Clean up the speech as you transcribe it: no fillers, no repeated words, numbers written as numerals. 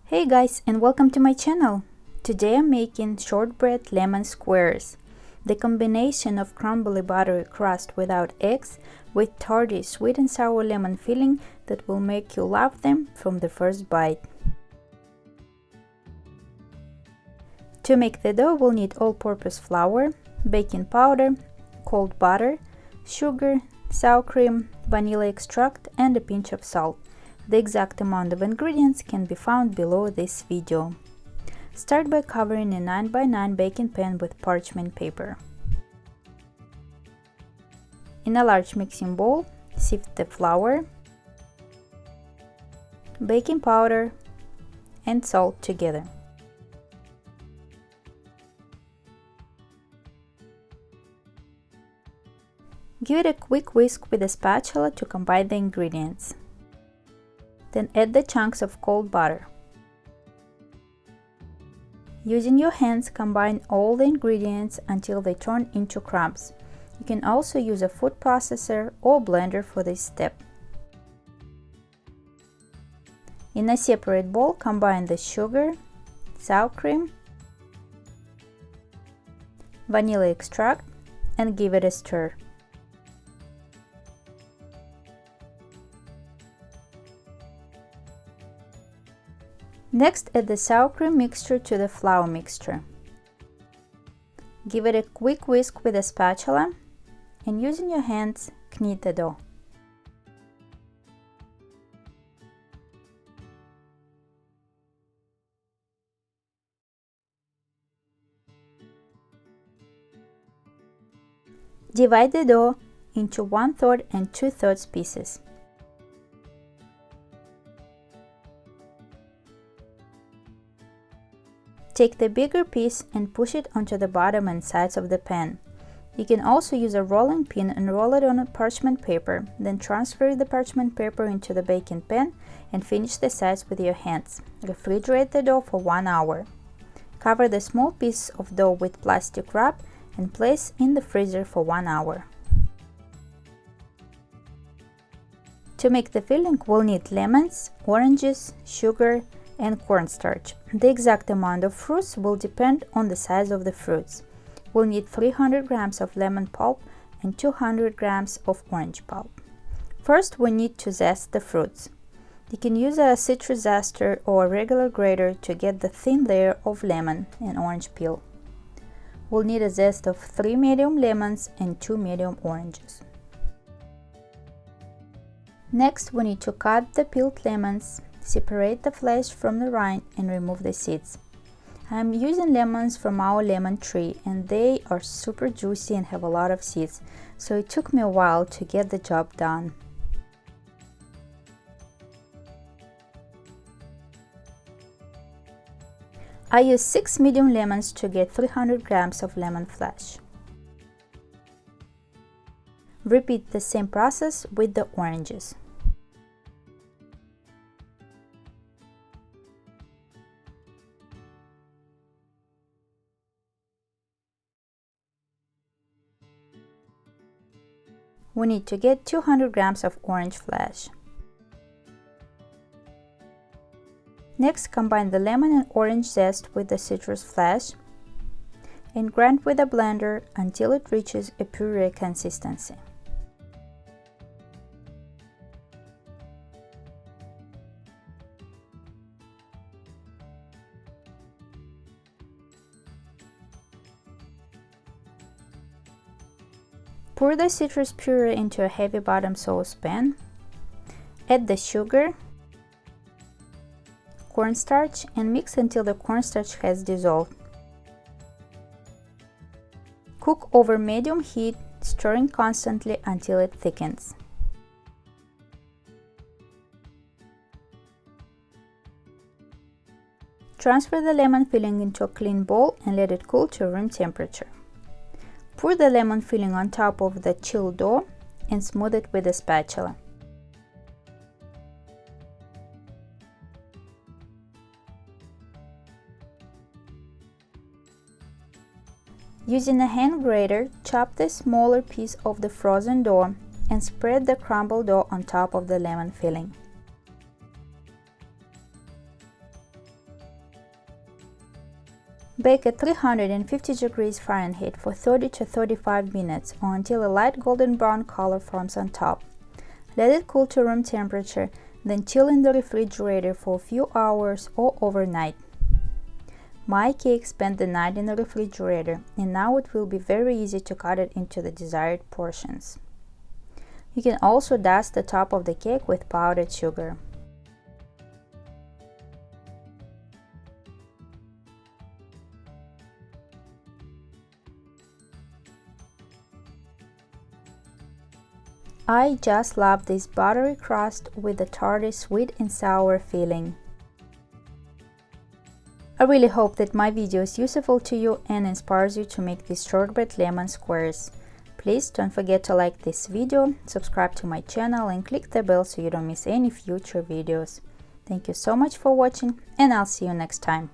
Hey guys, and welcome to my channel. Today I'm making shortbread lemon squares. The combination of crumbly buttery crust without eggs with tarty sweet and sour lemon filling that will make you love them from the first bite. To make the dough we'll need all-purpose flour, baking powder, cold butter, sugar, sour cream, vanilla extract and a pinch of salt. The exact amount of ingredients can be found below this video. Start by covering a 9x9 baking pan with parchment paper. In a large mixing bowl, sift the flour, baking powder, and salt together. Give it a quick whisk with a spatula to combine the ingredients. Then add the chunks of cold butter. Using your hands, combine all the ingredients until they turn into crumbs. You can also use a food processor or blender for this step. In a separate bowl, combine the sugar, sour cream, vanilla extract, and give it a stir. Next, add the sour cream mixture to the flour mixture. Give it a quick whisk with a spatula and using your hands, knead the dough. Divide the dough into 1/3 and 2/3 pieces. Take the bigger piece and push it onto the bottom and sides of the pan. You can also use a rolling pin and roll it on a parchment paper, then transfer the parchment paper into the baking pan and finish the sides with your hands. Refrigerate the dough for 1 hour. Cover the small piece of dough with plastic wrap and place in the freezer for 1 hour. To make the filling, we'll need lemons, oranges, sugar, and cornstarch. The exact amount of fruits will depend on the size of the fruits. We'll need 300 grams of lemon pulp and 200 grams of orange pulp. First, we need to zest the fruits. You can use a citrus zester or a regular grater to get the thin layer of lemon and orange peel. We'll need a zest of 3 medium lemons and 2 medium oranges. Next, we need to cut the peeled lemons. Separate the flesh from the rind and remove the seeds. I am using lemons from our lemon tree and they are super juicy and have a lot of seeds, so it took me a while to get the job done. I used 6 medium lemons to get 300 grams of lemon flesh. Repeat the same process with the oranges. We need to get 200 grams of orange flesh. Next, combine the lemon and orange zest with the citrus flesh and grind with a blender until it reaches a puree consistency. Pour the citrus puree into a heavy bottom saucepan. Add the sugar, cornstarch, and mix until the cornstarch has dissolved. Cook over medium heat, stirring constantly until it thickens. Transfer the lemon filling into a clean bowl and let it cool to room temperature. Pour the lemon filling on top of the chilled dough and smooth it with a spatula. Using a hand grater, chop the smaller piece of the frozen dough and spread the crumbled dough on top of the lemon filling. Bake at 350 degrees Fahrenheit for 30 to 35 minutes or until a light golden brown color forms on top. Let it cool to room temperature, then chill in the refrigerator for a few hours or overnight. My cake spent the night in the refrigerator, and now it will be very easy to cut it into the desired portions. You can also dust the top of the cake with powdered sugar. I just love this buttery crust with the tarty sweet and sour filling. I really hope that my video is useful to you and inspires you to make these shortbread lemon squares. Please don't forget to like this video, subscribe to my channel and click the bell so you don't miss any future videos. Thank you so much for watching, and I'll see you next time.